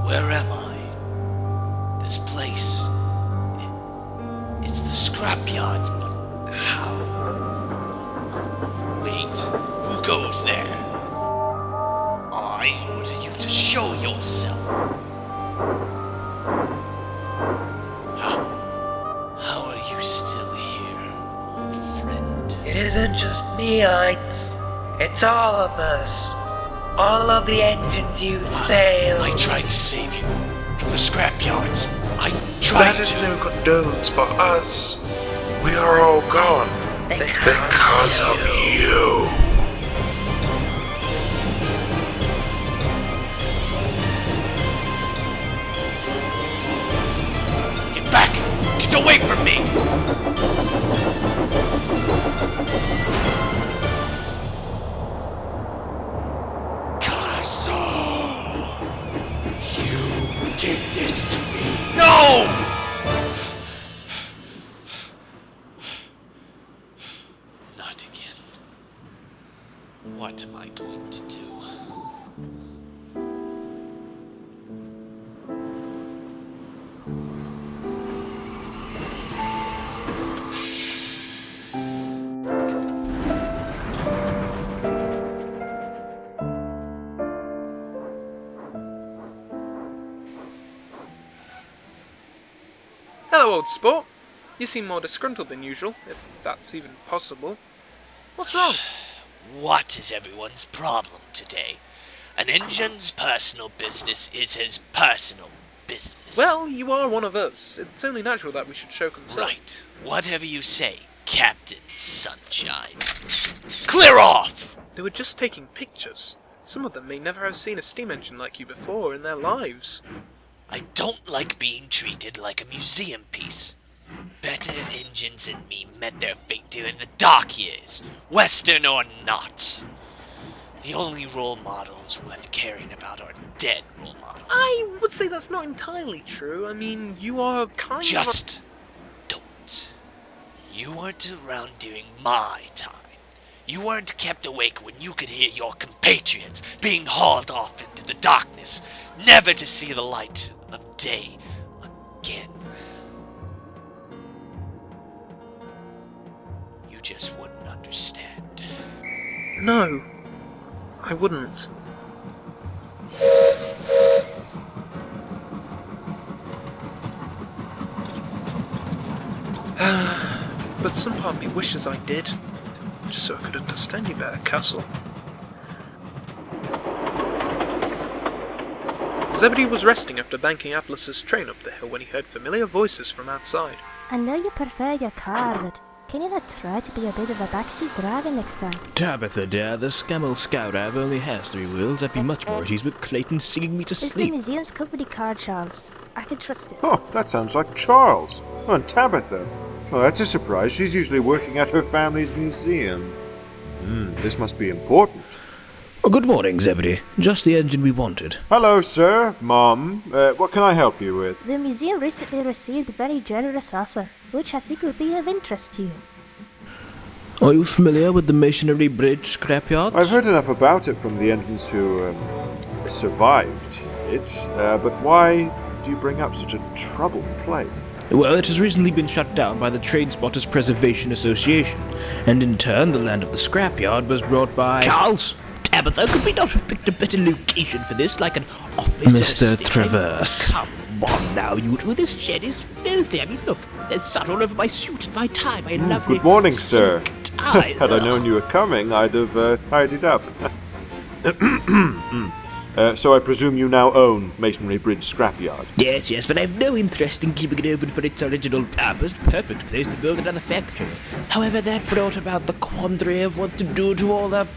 Where am I? This place. It's the scrapyard, but how? Wait, who goes there? I order you to show yourself. How are you still here, old friend? It isn't just me, Ince. It's all of us. All of the engines you failed. I tried to save you from the scrapyards. I tried That is to. no condolence for us. We are all gone because of you. Get back! Get away from me! Castle! You did this to me! No! Not again. What am I going to do? Hello, old sport. You seem more disgruntled than usual, if that's even possible. What's wrong? What is everyone's problem today? An engine's personal business is his personal business. Well, you are one of us. It's only natural that we should show concern. Right. Whatever you say, Captain Sunshine. Clear off! They were just taking pictures. Some of them may never have seen a steam engine like you before in their lives. I don't like being treated like a museum piece. Better engines than me met their fate during the dark years, Western or not. The only role models worth caring about are dead role models. I would say that's not entirely true. I mean, you are kind Just don't. You weren't around during my time. You weren't kept awake when you could hear your compatriots being hauled off into the darkness, never to see the light of day again. You just wouldn't understand. No, I wouldn't. But some part of me wishes I did, just so I could understand you better, Castle. Zebedee was resting after banking Atlas's train up the hill when he heard familiar voices from outside. I know you prefer your car, but can you not try to be a bit of a backseat driver next time? Tabitha, dear, the Scammell Scout Ab only has 3 wheels. I'd be much more at ease with Clayton singing me to It's the sleep. museum's company car, Charles. I can trust it. Oh, that sounds like Charles. Oh, and Tabitha. Oh, that's a surprise. She's usually working at her family's museum. This must be important. Oh, good morning, Zebedee. Just the engine we wanted. Hello, sir. Mom. What can I help you with? The museum recently received a very generous offer, which I think would be of interest to you. Are you familiar with the Masonry Bridge scrapyard? I've heard enough about it from the engines who survived it, but why do you bring up such a troubled place? Well, it has recently been shut down by the Train Spotters Preservation Association, and in turn the land of the scrapyard was brought by... Charles! Tabitha, could we not have picked a better location for this, like an office Mr. Traverse. Come on now, you two, this shed is filthy. I mean, look, there's soot all over my suit and my tie, my lovely... Good morning, sir. silk tie. Had I known you were coming, I'd have tidied up. So I presume you now own Masonry Bridge Scrapyard? Yes, but I've no interest in keeping it open for its original purpose. The perfect place to build another factory. However, that brought about the quandary of what to do to all the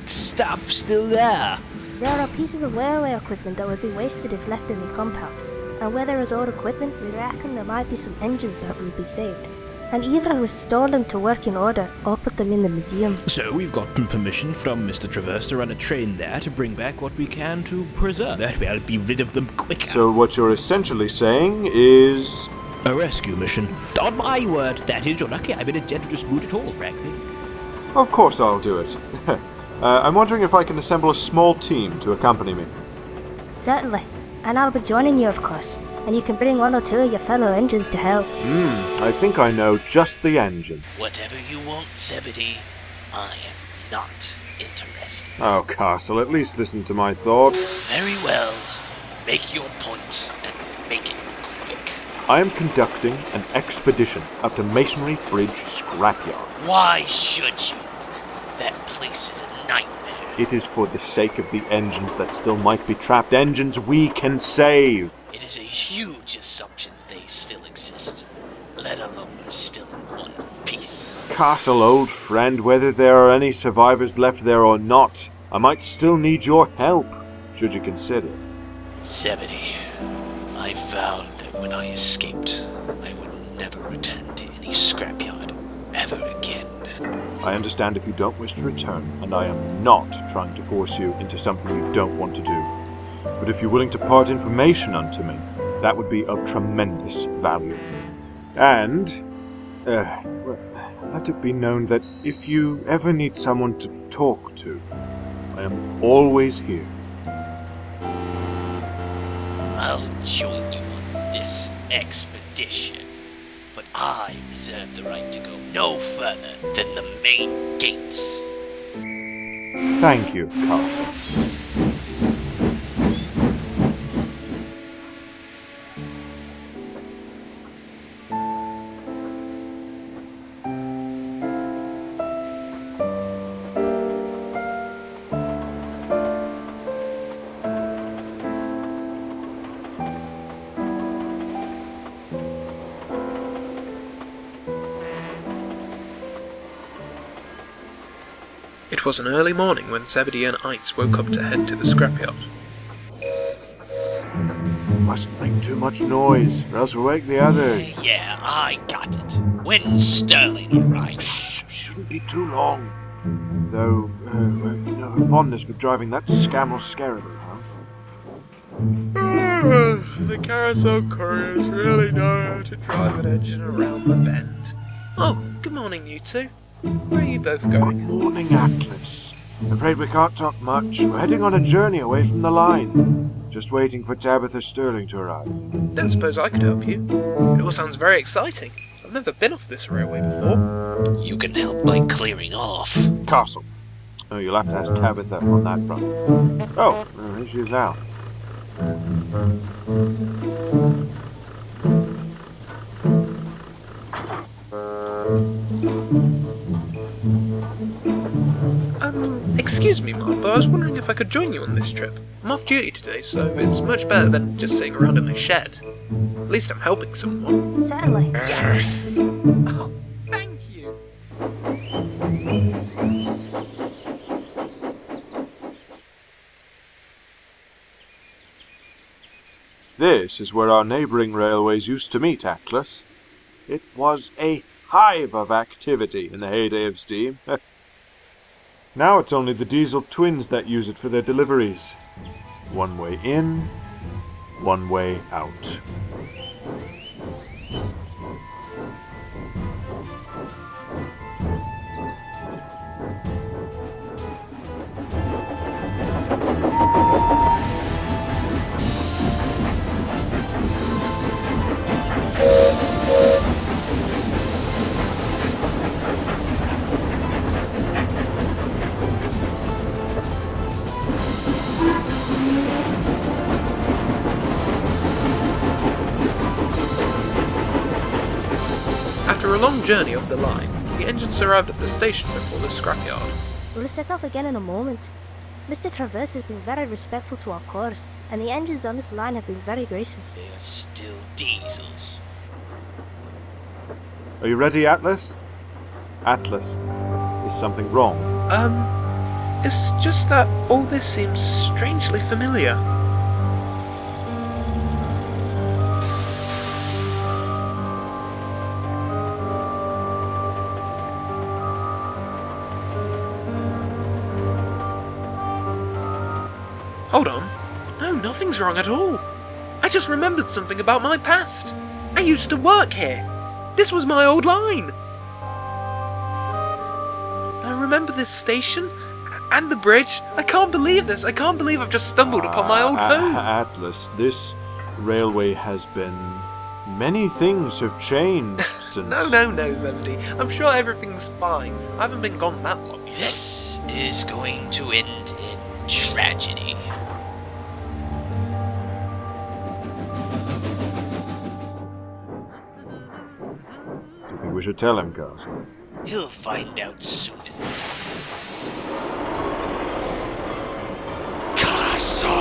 stuff still there. There are pieces of railway equipment that would be wasted if left in the compound. And where there is old equipment, we reckon there might be some engines that will be saved. And either restore them to working order, or put them in the museum. So we've gotten permission from Mr. Traverse to run a train there to bring back what we can to preserve. That way I'll be rid of them quicker. So what you're essentially saying is... A rescue mission. On my word, that is, you're lucky I'm in a generous mood at all, frankly. Of course I'll do it. I'm wondering if I can assemble a small team to accompany me. Certainly. And I'll be joining you, of course, and you can bring one or two of your fellow engines to help. I think I know just the engine. Whatever you want, Zebedee, I am not interested. Oh, Castle, at least listen to my thoughts. Very well. Make your point and make it quick. I am conducting an expedition up to Masonry Bridge Scrapyard. Why should you? That place is a nightmare. It is for the sake of the engines that still might be trapped. Engines we can save. It is a huge assumption they still exist, let alone are still in one piece. Castle, old friend, whether there are any survivors left there or not, I might still need your help, should you consider. Zebedee, I vowed that when I escaped, I would never return to any scrapyard ever again. I understand if you don't wish to return, and I am not trying to force you into something you don't want to do. But if you're willing to part information unto me, that would be of tremendous value. And, let it be known that if you ever need someone to talk to, I am always here. I'll join you on this expedition, but I reserve the right to go no further than the main gates. Thank you, Castle. It was an early morning when Zebedee and Ince woke up to head to the scrapyard. We mustn't make too much noise, or else we'll wake the others. Yeah, I got it. When's Sterling arrive? Shh, shouldn't be too long. Though, you know her fondness for driving that scammer scarable, huh? The carousel couriers really know how to drive an engine around the bend. Oh, good morning, you two. Where are you both Good going? morning, Atlas. Afraid we can't talk much. We're heading on a journey away from the line. Just waiting for Tabitha Sterling to arrive. Don't suppose I could help you. It all sounds very exciting. I've never been off this railway before. You can help by clearing off. Castle. Oh, you'll have to ask Tabitha on that front. Oh, here she is now. Excuse me, Mark, but I was wondering if I could join you on this trip. I'm off duty today, so it's much better than just sitting around in the shed. At least I'm helping someone. Certainly. Yes! Oh, thank you! This is where our neighbouring railways used to meet, Atlas. It was a hive of activity in the heyday of steam. Now it's only the diesel twins that use it for their deliveries. One way in, one way out. After a long journey up the line, the engines arrived at the station before the scrapyard. We'll set off again in a moment. Mr. Traverse has been very respectful to our course, and the engines on this line have been very gracious. They're still diesels. Are you ready, Atlas? Atlas, is something wrong? It's just that all this seems strangely familiar. Hold on. No, nothing's wrong at all. I just remembered something about my past. I used to work here. This was my old line. I remember this station And the bridge! I can't believe this! I can't believe I've just stumbled upon my old home! Atlas, this railway has been... Many things have changed since... No, Zebedee. I'm sure everything's fine. I haven't been gone that long. This is going to end in tragedy. Do you think we should tell him, Castle? He'll find out soon enough. Castle!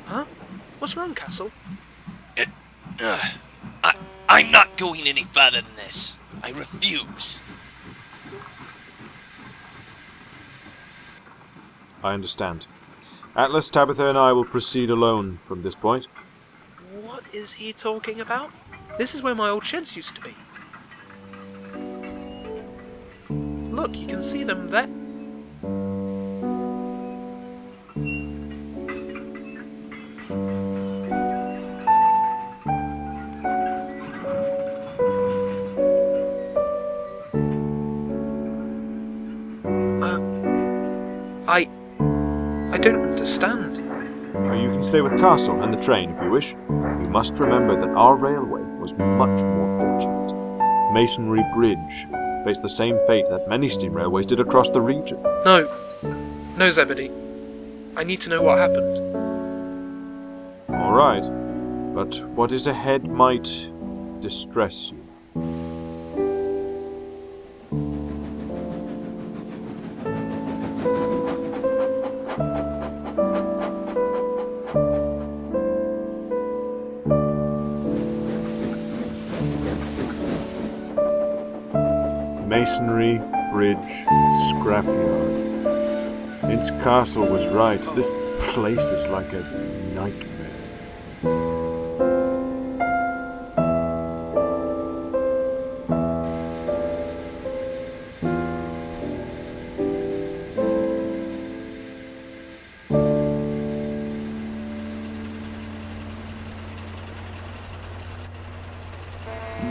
Huh? What's wrong, Castle? I'm not going any further than this. I refuse. I understand. Atlas, Tabitha, and I will proceed alone from this point. What is he talking about? This is where my old sheds used to be. Look, you can see them there. I don't understand. You can stay with Castle and the train if you wish. You must remember that our railway was much more fortunate. Masonry Bridge faced the same fate that many steam railways did across the region. No, Zebedee. I need to know what happened. All right, but what is ahead might distress you. Masonry Bridge Scrapyard. Ince Castle was right. This place is like a nightmare.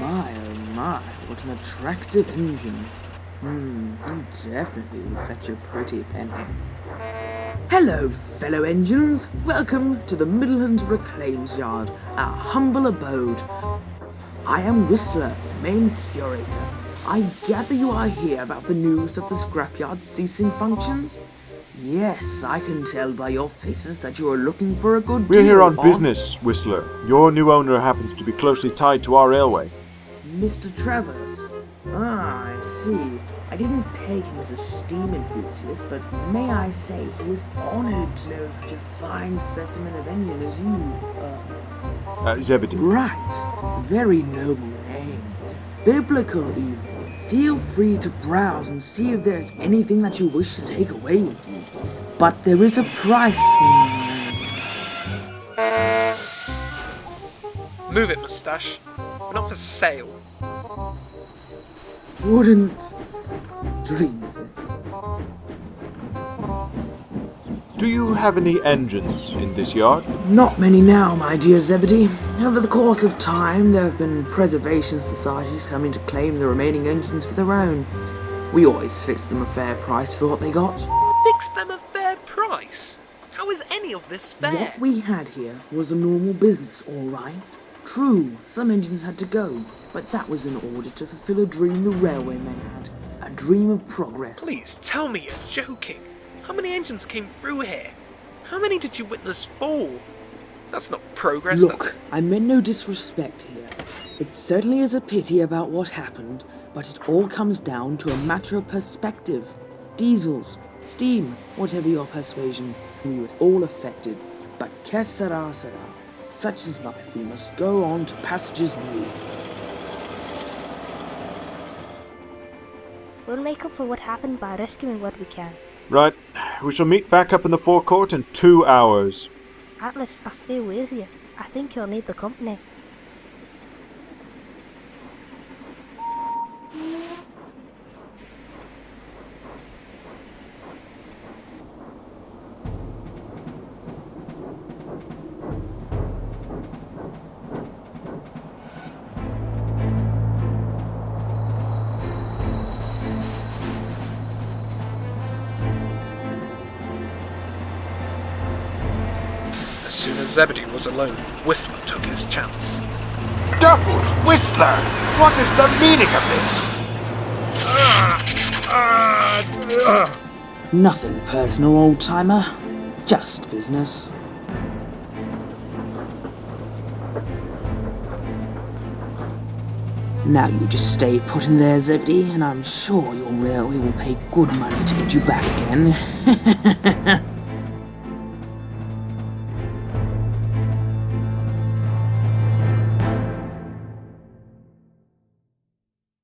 My, oh my, what an attractive engine. He definitely will fetch a pretty penny. Hello, fellow engines. Welcome to the Midlands Reclaims Yard, our humble abode. I am Whistler, main curator. I gather you are here about the news of the scrapyard ceasing functions? Yes, I can tell by your faces that you are looking for a good deal. We're here on business, Whistler. Your new owner happens to be closely tied to our railway. Mr. Travers. Ah, I see. I didn't peg him as a steam enthusiast, but may I say he is honoured to know such a fine specimen of engine as you, Zebedee. Right. Very noble name. Biblical even. Feel free to browse and see if there's anything that you wish to take away with you. But there is a price. Move it, moustache. We're not for sale. Wouldn't dream of it. Do you have any engines in this yard? Not many now, my dear Zebedee. Over the course of time, there have been preservation societies coming to claim the remaining engines for their own. We always fixed them a fair price for what they got. Fixed them a fair price? How is any of this fair? What we had here was a normal business, all right. True, some engines had to go, but that was in order to fulfill a dream the railwaymen had. A dream of progress. Please tell me you're joking. How many engines came through here? How many did you witness fall? That's not progress, Look, I meant no disrespect here. It certainly is a pity about what happened, but it all comes down to a matter of perspective. Diesels, steam, whatever your persuasion, we were all affected. But que sera, sera. Such is life, we must go on to passages new. We'll make up for what happened by rescuing what we can. Right. We shall meet back up in the forecourt in 2 hours. Atlas, I'll stay with you. I think you'll need the company. As soon as Zebedee was alone, Whistler took his chance. Doubles, Whistler! What is the meaning of this? Nothing personal, old-timer. Just business. Now you just stay put in there, Zebedee, and I'm sure your railway will pay good money to get you back again.